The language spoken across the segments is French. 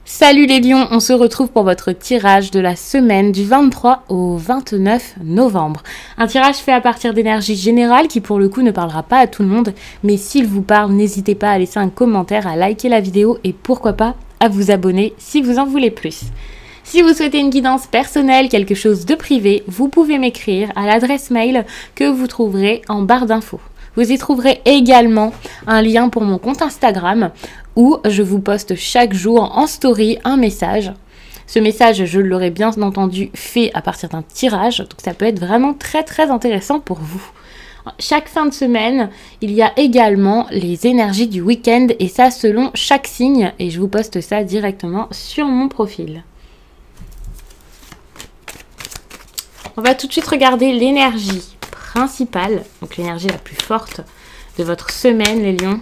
Salut les lions, on se retrouve pour votre tirage de la semaine du 23 au 29 novembre. Un tirage fait à partir d'énergie générale qui pour le coup ne parlera pas à tout le monde, mais s'il vous parle, n'hésitez pas à laisser un commentaire, à liker la vidéo et pourquoi pas à vous abonner si vous en voulez plus. Si vous souhaitez une guidance personnelle, quelque chose de privé, vous pouvez m'écrire à l'adresse mail que vous trouverez en barre d'infos. Vous y trouverez également un lien pour mon compte Instagram où je vous poste chaque jour en story un message. Ce message, je l'aurai bien entendu fait à partir d'un tirage, donc ça peut être vraiment très intéressant pour vous. Chaque fin de semaine, il y a également les énergies du week-end et ça selon chaque signe et je vous poste ça directement sur mon profil. On va tout de suite regarder l'énergie principale, donc l'énergie la plus forte de votre semaine, les lions.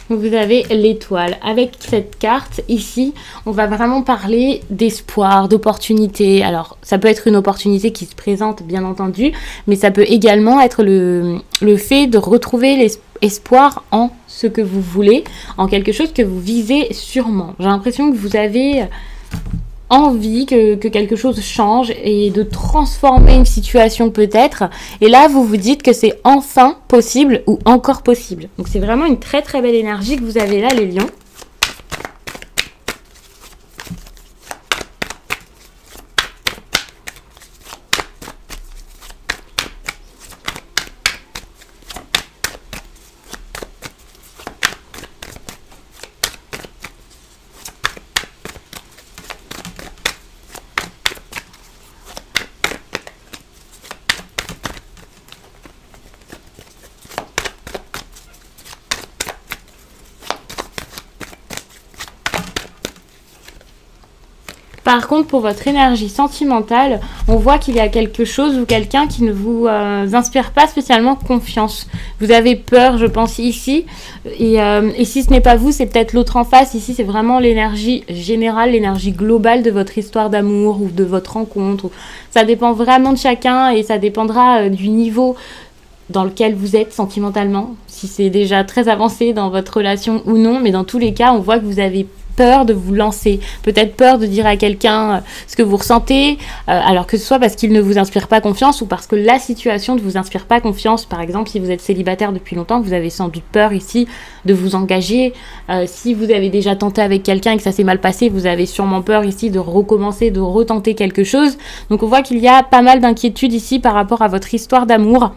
Vous avez l'étoile. Avec cette carte ici, on va vraiment parler d'espoir, d'opportunité. Alors, ça peut être une opportunité qui se présente, bien entendu, mais ça peut également être le fait de retrouver l'espoir en ce que vous voulez, en quelque chose que vous visez sûrement. J'ai l'impression que vous avez envie que quelque chose change et de transformer une situation peut-être. Et là, vous vous dites que c'est enfin possible ou encore possible. Donc, c'est vraiment une très belle énergie que vous avez là, les lions. Par contre, pour votre énergie sentimentale, on voit qu'il y a quelque chose ou quelqu'un qui ne vous inspire pas spécialement confiance. Vous avez peur, je pense, ici. Et si ce n'est pas vous, c'est peut-être l'autre en face. Ici, c'est vraiment l'énergie générale, l'énergie globale de votre histoire d'amour ou de votre rencontre. Ça dépend vraiment de chacun et ça dépendra du niveau dans lequel vous êtes sentimentalement. Si c'est déjà très avancé dans votre relation ou non. Mais dans tous les cas, on voit que vous avez peur de vous lancer, peut-être peur de dire à quelqu'un ce que vous ressentez, alors que ce soit parce qu'il ne vous inspire pas confiance ou parce que la situation ne vous inspire pas confiance. Par exemple, si vous êtes célibataire depuis longtemps, vous avez sans doute peur ici de vous engager. Si vous avez déjà tenté avec quelqu'un et que ça s'est mal passé, vous avez sûrement peur ici de recommencer, de retenter quelque chose. Donc on voit qu'il y a pas mal d'inquiétudes ici par rapport à votre histoire d'amour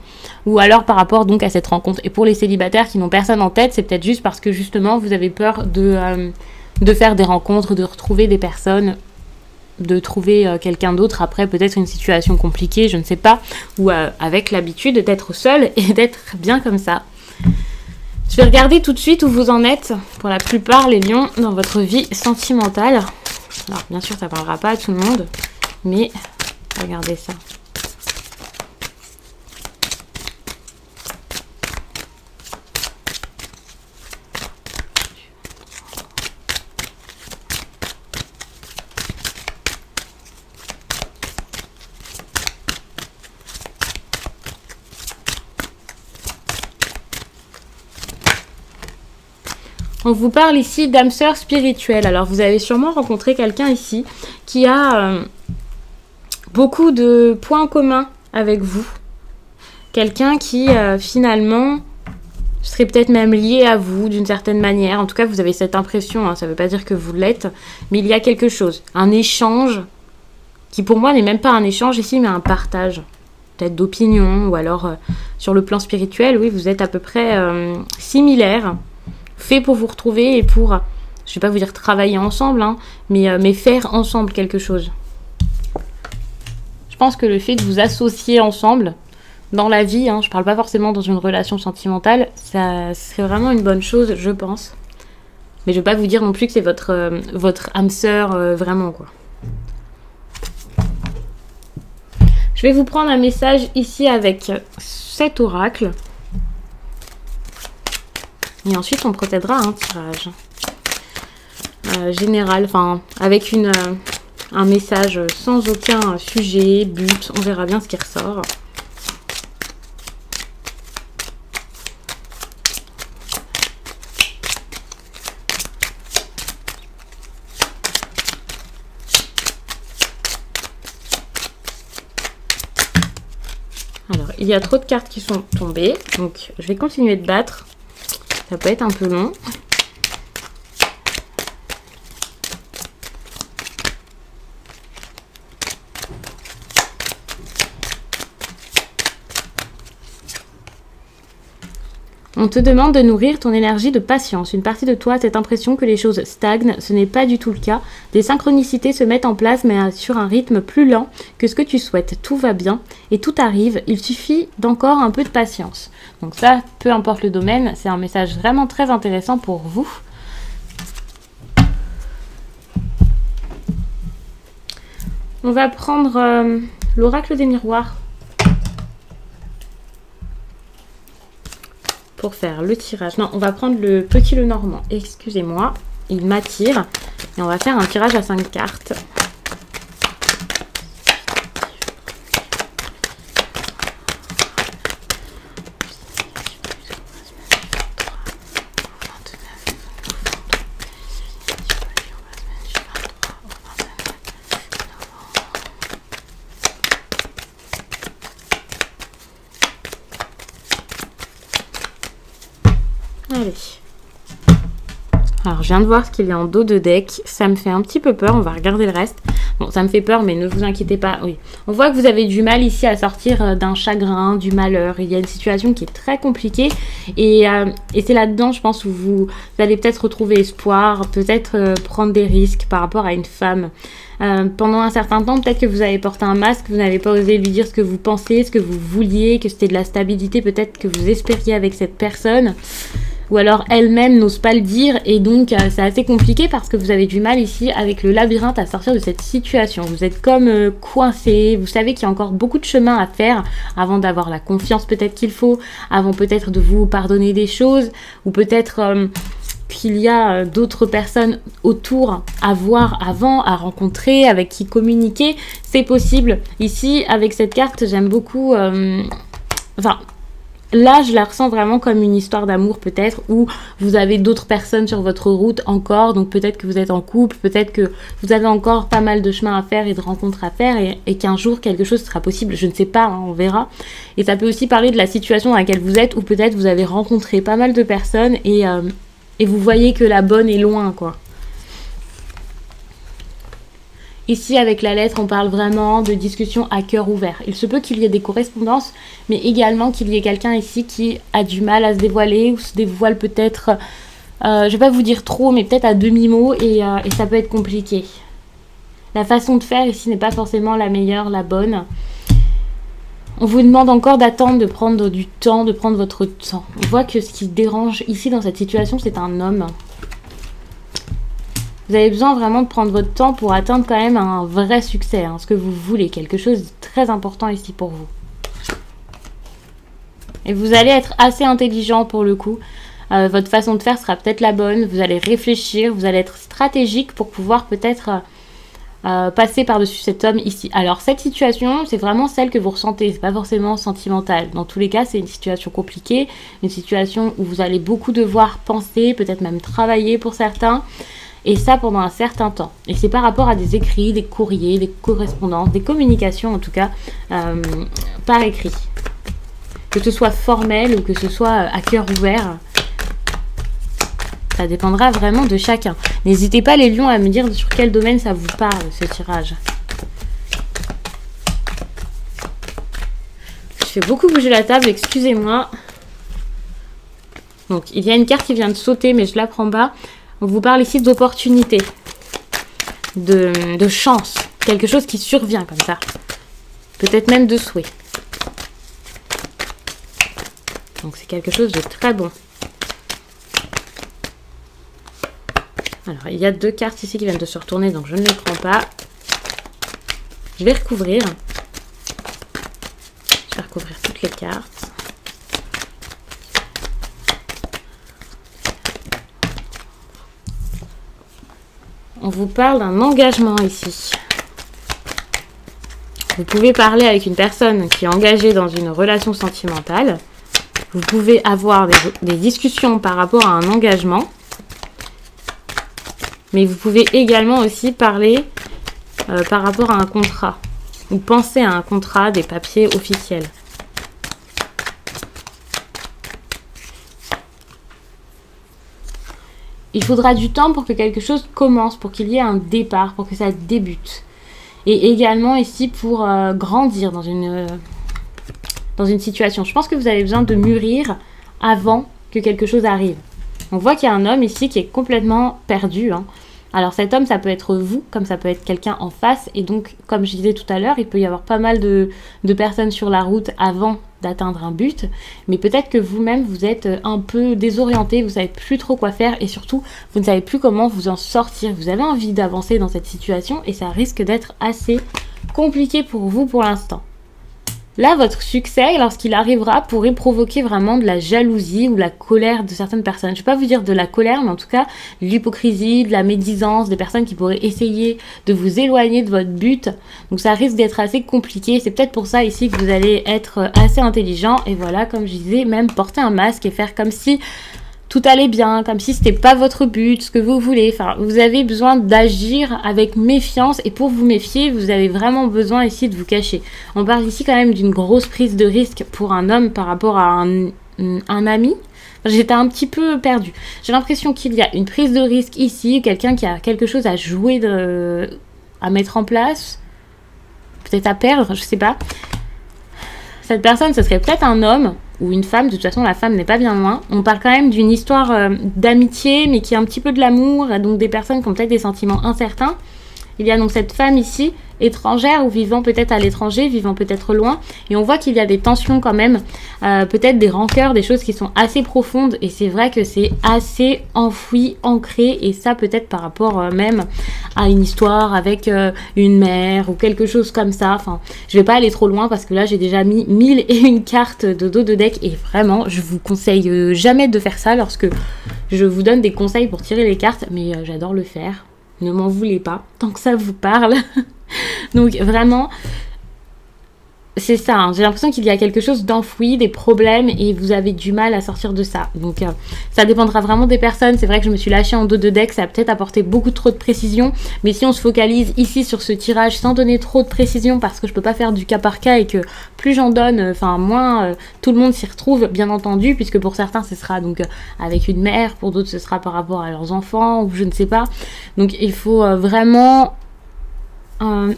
ou alors par rapport donc à cette rencontre. Et pour les célibataires qui n'ont personne en tête, c'est peut-être juste parce que justement vous avez peur de faire des rencontres, de retrouver des personnes, de trouver quelqu'un d'autre après peut-être une situation compliquée, je ne sais pas, ou avec l'habitude d'être seul et d'être bien comme ça. Je vais regarder tout de suite où vous en êtes, pour la plupart les lions, dans votre vie sentimentale. Alors bien sûr ça ne parlera pas à tout le monde, mais regardez ça. On vous parle ici d'âme sœur spirituelle. Alors vous avez sûrement rencontré quelqu'un ici qui a beaucoup de points communs avec vous. Quelqu'un qui finalement serait peut-être même lié à vous d'une certaine manière. En tout cas vous avez cette impression, hein, ça ne veut pas dire que vous l'êtes, mais il y a quelque chose, un échange qui pour moi n'est même pas un échange ici mais un partage. Peut-être d'opinion ou alors sur le plan spirituel, oui vous êtes à peu près similaires. Fait pour vous retrouver et pour, je ne vais pas vous dire travailler ensemble, hein, mais faire ensemble quelque chose. Je pense que le fait de vous associer ensemble dans la vie, hein, je ne parle pas forcément dans une relation sentimentale, ça serait vraiment une bonne chose, je pense. Mais je ne vais pas vous dire non plus que c'est votre âme sœur vraiment, quoi. Je vais vous prendre un message ici avec cet oracle. Et ensuite, on procédera à un tirage général, enfin, avec un message sans aucun sujet, but. On verra bien ce qui ressort. Alors, il y a trop de cartes qui sont tombées, donc je vais continuer de battre. Ça peut être un peu long. On te demande de nourrir ton énergie de patience. Une partie de toi a cette impression que les choses stagnent. Ce n'est pas du tout le cas. Des synchronicités se mettent en place, mais sur un rythme plus lent que ce que tu souhaites. Tout va bien et tout arrive. Il suffit d'encore un peu de patience. Donc ça, peu importe le domaine, c'est un message vraiment très intéressant pour vous. On va prendre l'oracle des miroirs. Pour faire le tirage. Non, on va prendre le petit Lenormand. Excusez-moi, il m'attire. Et on va faire un tirage à 5 cartes. Allez. Alors, je viens de voir ce qu'il y a en dos de deck. Ça me fait un petit peu peur. On va regarder le reste. Bon, ça me fait peur, mais ne vous inquiétez pas. Oui. On voit que vous avez du mal ici à sortir d'un chagrin, du malheur. Il y a une situation qui est très compliquée. Et c'est là-dedans, je pense, où vous allez peut-être retrouver espoir, peut-être prendre des risques par rapport à une femme. Pendant un certain temps, peut-être que vous avez porté un masque, vous n'avez pas osé lui dire ce que vous pensez, ce que vous vouliez, que c'était de la stabilité peut-être que vous espériez avec cette personne. Ou alors elle-même n'ose pas le dire et donc c'est assez compliqué parce que vous avez du mal ici avec le labyrinthe à sortir de cette situation. Vous êtes comme coincé, vous savez qu'il y a encore beaucoup de chemin à faire avant d'avoir la confiance peut-être qu'il faut, avant peut-être de vous pardonner des choses ou peut-être qu'il y a d'autres personnes autour à voir avant, à rencontrer, avec qui communiquer. C'est possible. Ici, avec cette carte, j'aime beaucoup... Là, je la ressens vraiment comme une histoire d'amour peut-être, où vous avez d'autres personnes sur votre route encore, donc peut-être que vous êtes en couple, peut-être que vous avez encore pas mal de chemin à faire et de rencontres à faire, et qu'un jour quelque chose sera possible, je ne sais pas, hein, on verra. Et ça peut aussi parler de la situation dans laquelle vous êtes, où peut-être vous avez rencontré pas mal de personnes, et vous voyez que la bonne est loin, quoi. Ici, avec la lettre, on parle vraiment de discussion à cœur ouvert. Il se peut qu'il y ait des correspondances, mais également qu'il y ait quelqu'un ici qui a du mal à se dévoiler, ou se dévoile peut-être, je ne vais pas vous dire trop, mais peut-être à demi-mot, et ça peut être compliqué. La façon de faire ici n'est pas forcément la meilleure, la bonne. On vous demande encore d'attendre, de prendre du temps, de prendre votre temps. On voit que ce qui dérange ici dans cette situation, c'est un homme. Vous avez besoin vraiment de prendre votre temps pour atteindre quand même un vrai succès, hein, ce que vous voulez, quelque chose de très important ici pour vous. Et vous allez être assez intelligent pour le coup. Votre façon de faire sera peut-être la bonne. Vous allez réfléchir, vous allez être stratégique pour pouvoir peut-être passer par-dessus cet homme ici. Alors cette situation, c'est vraiment celle que vous ressentez, c'est pas forcément sentimental. Dans tous les cas, c'est une situation compliquée, une situation où vous allez beaucoup devoir penser, peut-être même travailler pour certains. Et ça pendant un certain temps. Et c'est par rapport à des écrits, des courriers, des correspondances, des communications en tout cas, par écrit. Que ce soit formel ou que ce soit à cœur ouvert, ça dépendra vraiment de chacun. N'hésitez pas les lions à me dire sur quel domaine ça vous parle, ce tirage. Je fais beaucoup bouger la table, excusez-moi. Donc il y a une carte qui vient de sauter, mais je la prends pas. On vous parle ici d'opportunité, de chance, quelque chose qui survient comme ça. Peut-être même de souhait. Donc c'est quelque chose de très bon. Alors, il y a 2 cartes ici qui viennent de se retourner, donc je ne les prends pas. Je vais recouvrir. Je vais recouvrir toutes les cartes. On vous parle d'un engagement ici. Vous pouvez parler avec une personne qui est engagée dans une relation sentimentale. Vous pouvez avoir des discussions par rapport à un engagement. Mais vous pouvez également aussi parler par rapport à un contrat. Ou penser à un contrat, des papiers officiels. Il faudra du temps pour que quelque chose commence, pour qu'il y ait un départ, pour que ça débute. Et également ici pour grandir dans une situation. Je pense que vous avez besoin de mûrir avant que quelque chose arrive. On voit qu'il y a un homme ici qui est complètement perdu. Hein. Alors cet homme, ça peut être vous, comme ça peut être quelqu'un en face. Et donc, comme je disais tout à l'heure, il peut y avoir pas mal de personnes sur la route avant d'atteindre un but. Mais peut-être que vous-même, vous êtes un peu désorienté, vous savez plus trop quoi faire. Et surtout, vous ne savez plus comment vous en sortir. Vous avez envie d'avancer dans cette situation et ça risque d'être assez compliqué pour vous pour l'instant. Là, votre succès, lorsqu'il arrivera, pourrait provoquer vraiment de la jalousie ou de la colère de certaines personnes. Je ne vais pas vous dire de la colère, mais en tout cas, de l'hypocrisie, de la médisance, des personnes qui pourraient essayer de vous éloigner de votre but. Donc ça risque d'être assez compliqué. C'est peut-être pour ça ici que vous allez être assez intelligent. Et voilà, comme je disais, même porter un masque et faire comme si tout allait bien, comme si c'était pas votre but, ce que vous voulez. Enfin, vous avez besoin d'agir avec méfiance et pour vous méfier, vous avez vraiment besoin ici de vous cacher. On parle ici quand même d'une grosse prise de risque pour un homme par rapport à un ami. J'étais un petit peu perdue. J'ai l'impression qu'il y a une prise de risque ici, quelqu'un qui a quelque chose à jouer, à mettre en place, peut-être à perdre, je sais pas. Cette personne, ce serait peut-être un homme ou une femme, de toute façon la femme n'est pas bien loin. On parle quand même d'une histoire d'amitié, mais qui est un petit peu de l'amour, donc des personnes qui ont peut-être des sentiments incertains. Il y a donc cette femme ici, étrangère ou vivant peut-être à l'étranger, vivant peut-être loin. Et on voit qu'il y a des tensions quand même, peut-être des rancœurs, des choses qui sont assez profondes. Et c'est vrai que c'est assez enfoui, ancré. Et ça peut-être par rapport même à une histoire avec une mère ou quelque chose comme ça. Enfin, je vais pas aller trop loin parce que là j'ai déjà mis 1001 cartes de dos de deck. Et vraiment, je vous conseille jamais de faire ça lorsque je vous donne des conseils pour tirer les cartes. Mais j'adore le faire. Ne m'en voulez pas, tant que ça vous parle. Donc vraiment, c'est ça. Hein. J'ai l'impression qu'il y a quelque chose d'enfoui, des problèmes, et vous avez du mal à sortir de ça. Donc ça dépendra vraiment des personnes. C'est vrai que je me suis lâchée en dos de deck, ça a peut-être apporté beaucoup trop de précision. Mais si on se focalise ici sur ce tirage sans donner trop de précision, parce que je peux pas faire du cas par cas et que plus j'en donne, enfin moins tout le monde s'y retrouve, bien entendu, puisque pour certains ce sera donc avec une mère, pour d'autres ce sera par rapport à leurs enfants, ou je ne sais pas. Donc il faut vraiment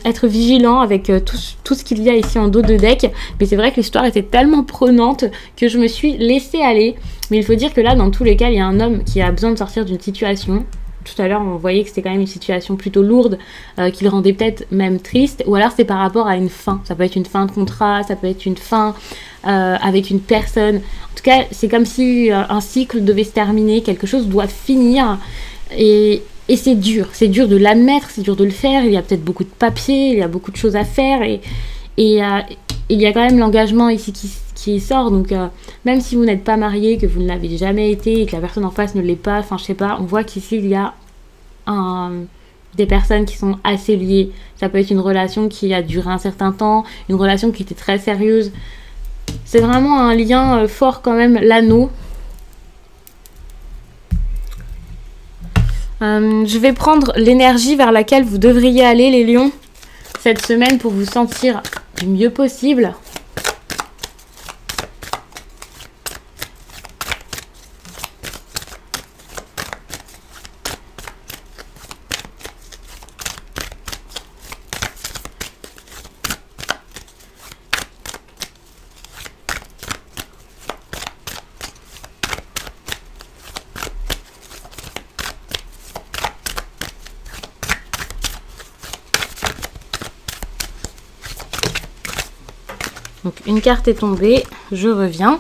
être vigilant avec tout ce qu'il y a ici en dos de deck. Mais c'est vrai que l'histoire était tellement prenante que je me suis laissée aller. Mais il faut dire que là, dans tous les cas, il y a un homme qui a besoin de sortir d'une situation. Tout à l'heure, on voyait que c'était quand même une situation plutôt lourde, qui le rendait peut-être même triste. Ou alors, c'est par rapport à une fin. Ça peut être une fin de contrat, ça peut être une fin avec une personne. En tout cas, c'est comme si un cycle devait se terminer. Quelque chose doit finir. Et c'est dur de l'admettre, c'est dur de le faire. Il y a peut-être beaucoup de papiers, il y a beaucoup de choses à faire. Et il y a quand même l'engagement ici qui sort. Donc, même si vous n'êtes pas marié, que vous ne l'avez jamais été et que la personne en face ne l'est pas, enfin, je sais pas, on voit qu'ici, il y a des personnes qui sont assez liées. Ça peut être une relation qui a duré un certain temps, une relation qui était très sérieuse. C'est vraiment un lien fort quand même, l'anneau. Je vais prendre l'énergie vers laquelle vous devriez aller, les lions, cette semaine pour vous sentir du mieux possible. Donc une carte est tombée, je reviens,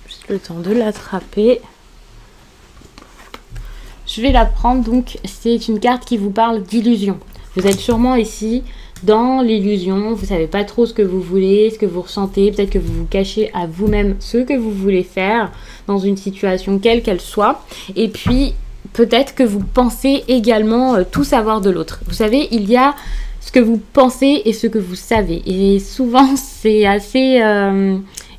juste le temps de l'attraper. Je vais la prendre, donc c'est une carte qui vous parle d'illusion. Vous êtes sûrement ici dans l'illusion, vous ne savez pas trop ce que vous voulez, ce que vous ressentez, peut-être que vous vous cachez à vous-même ce que vous voulez faire dans une situation quelle qu'elle soit. Et puis, peut-être que vous pensez également tout savoir de l'autre. Vous savez, il y a ce que vous pensez et ce que vous savez. Et souvent, c'est assez...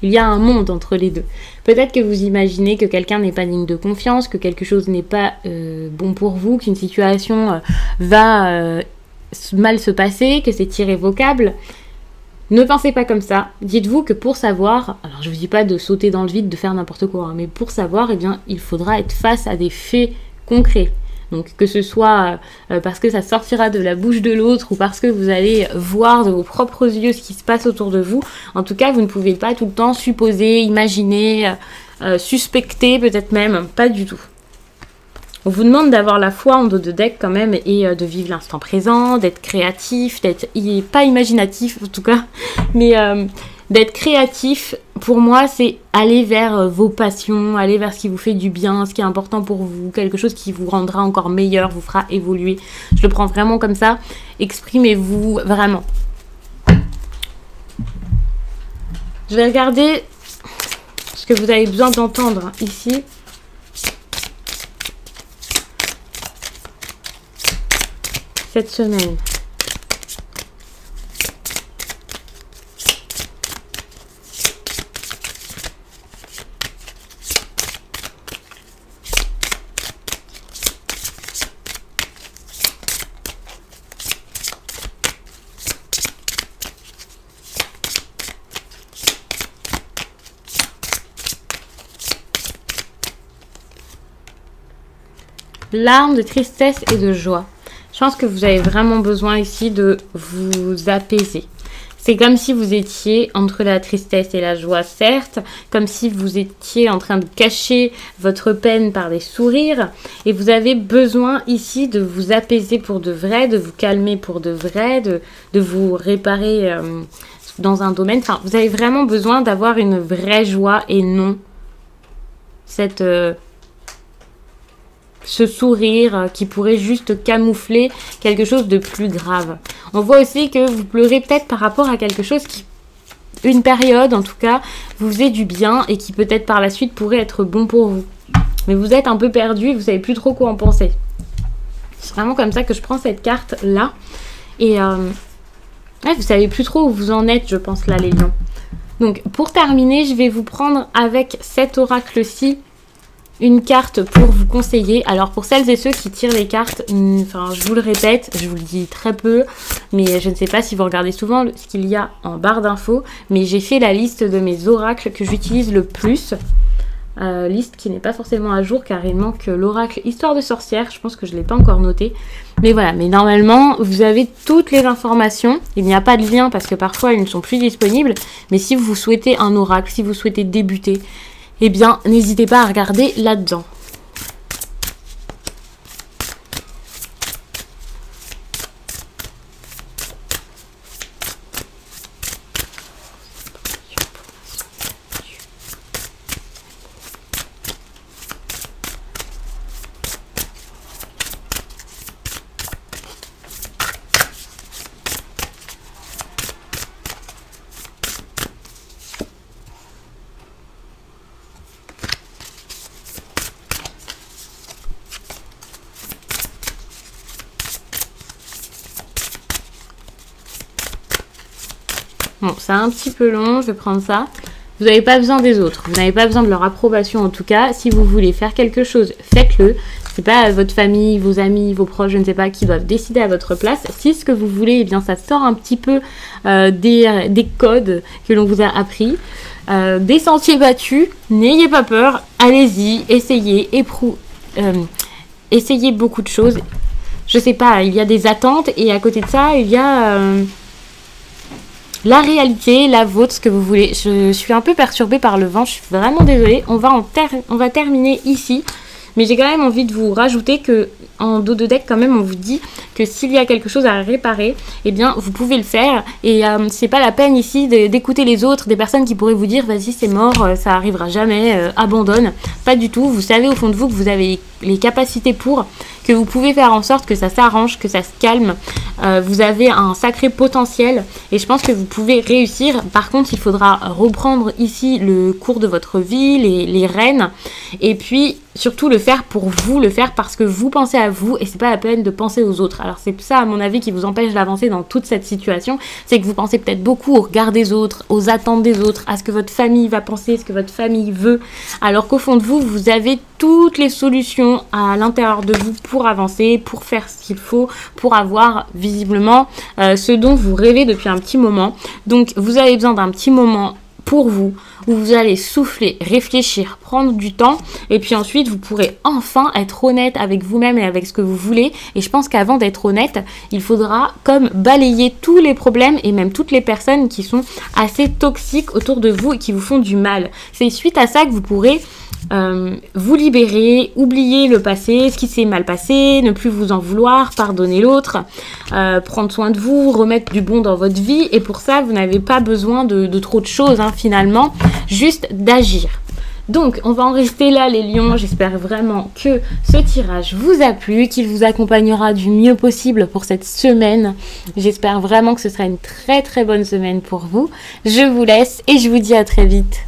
il y a un monde entre les deux. Peut-être que vous imaginez que quelqu'un n'est pas digne de confiance, que quelque chose n'est pas bon pour vous, qu'une situation va mal se passer, que c'est irrévocable. Ne pensez pas comme ça. Dites-vous que pour savoir, alors je ne vous dis pas de sauter dans le vide, de faire n'importe quoi, hein, mais pour savoir, eh bien, il faudra être face à des faits concrets. Donc que ce soit parce que ça sortira de la bouche de l'autre ou parce que vous allez voir de vos propres yeux ce qui se passe autour de vous. En tout cas, vous ne pouvez pas tout le temps supposer, imaginer, suspecter peut-être même, pas du tout. On vous demande d'avoir la foi en dos de deck quand même et de vivre l'instant présent, d'être créatif, d'être pas imaginatif en tout cas, mais d'être créatif. Pour moi, c'est aller vers vos passions, aller vers ce qui vous fait du bien, ce qui est important pour vous, quelque chose qui vous rendra encore meilleur, vous fera évoluer. Je le prends vraiment comme ça. Exprimez-vous vraiment. Je vais regarder ce que vous avez besoin d'entendre ici. Cette semaine. Larmes de tristesse et de joie. Je pense que vous avez vraiment besoin ici de vous apaiser. C'est comme si vous étiez entre la tristesse et la joie, certes, comme si vous étiez en train de cacher votre peine par des sourires. Et vous avez besoin ici de vous apaiser pour de vrai, de vous calmer pour de vrai, de vous réparer dans un domaine. Enfin, vous avez vraiment besoin d'avoir une vraie joie et non cette... ce sourire qui pourrait juste camoufler quelque chose de plus grave. On voit aussi que vous pleurez peut-être par rapport à quelque chose qui, une période en tout cas, vous faisait du bien et qui peut-être par la suite pourrait être bon pour vous. Mais vous êtes un peu perdu et vous savez plus trop quoi en penser. C'est vraiment comme ça que je prends cette carte-là. Et ouais, vous savez plus trop où vous en êtes, je pense, là, les lions. Donc, pour terminer, je vais vous prendre avec cet oracle-ci une carte pour vous conseiller. Alors pour celles et ceux qui tirent les cartes, enfin je vous le répète, je vous le dis très peu, mais je ne sais pas si vous regardez souvent ce qu'il y a en barre d'infos, mais j'ai fait la liste de mes oracles que j'utilise le plus. Liste qui n'est pas forcément à jour car il manque l'oracle Histoire de sorcière, je pense que je ne l'ai pas encore noté. Mais voilà, mais normalement vous avez toutes les informations, il n'y a pas de lien parce que parfois ils ne sont plus disponibles, mais si vous souhaitez un oracle, si vous souhaitez débuter, eh bien, n'hésitez pas à regarder là-dedans. Bon, c'est un petit peu long, je vais prendre ça. Vous n'avez pas besoin des autres, vous n'avez pas besoin de leur approbation en tout cas. Si vous voulez faire quelque chose, faites-le. C'est pas votre famille, vos amis, vos proches, je ne sais pas, qui doivent décider à votre place. Si ce que vous voulez, eh bien, ça sort un petit peu des codes que l'on vous a appris. Des sentiers battus, n'ayez pas peur, allez-y, essayez, essayez beaucoup de choses. Je sais pas, il y a des attentes et à côté de ça, il y a... la réalité, la vôtre, ce que vous voulez. Je suis un peu perturbée par le vent, je suis vraiment désolée. On va terminer ici. Mais j'ai quand même envie de vous rajouter que en dos de deck, quand même, on vous dit que s'il y a quelque chose à réparer, eh bien, vous pouvez le faire. Et c'est pas la peine ici d'écouter les autres, des personnes qui pourraient vous dire, vas-y, c'est mort, ça arrivera jamais, abandonne. Pas du tout. Vous savez au fond de vous que vous avez les capacités pour, que vous pouvez faire en sorte que ça s'arrange, que ça se calme. Vous avez un sacré potentiel et je pense que vous pouvez réussir. Par contre, il faudra reprendre ici le cours de votre vie, les rênes, et puis surtout le faire pour vous, le faire parce que vous pensez à vous et c'est pas la peine de penser aux autres. Alors c'est ça à mon avis qui vous empêche d'avancer dans toute cette situation, c'est que vous pensez peut-être beaucoup au regard des autres, aux attentes des autres, à ce que votre famille va penser, ce que votre famille veut, alors qu'au fond de vous, vous avez toutes les solutions à l'intérieur de vous pour avancer, pour faire ce qu'il faut, pour avoir visiblement ce dont vous rêvez depuis un petit moment. Donc vous avez besoin d'un petit moment pour vous, où vous allez souffler, réfléchir, prendre du temps, et puis ensuite vous pourrez enfin être honnête avec vous-même et avec ce que vous voulez. Et je pense qu'avant d'être honnête, il faudra comme balayer tous les problèmes et même toutes les personnes qui sont assez toxiques autour de vous et qui vous font du mal. C'est suite à ça que vous pourrez vous libérer, oublier le passé, ce qui s'est mal passé, ne plus vous en vouloir, pardonner l'autre, prendre soin de vous, remettre du bon dans votre vie. Et pour ça, vous n'avez pas besoin de trop de choses, hein, finalement, juste d'agir. Donc, on va en rester là, les lions. J'espère vraiment que ce tirage vous a plu, qu'il vous accompagnera du mieux possible pour cette semaine. J'espère vraiment que ce sera une très très bonne semaine pour vous. Je vous laisse et je vous dis à très vite.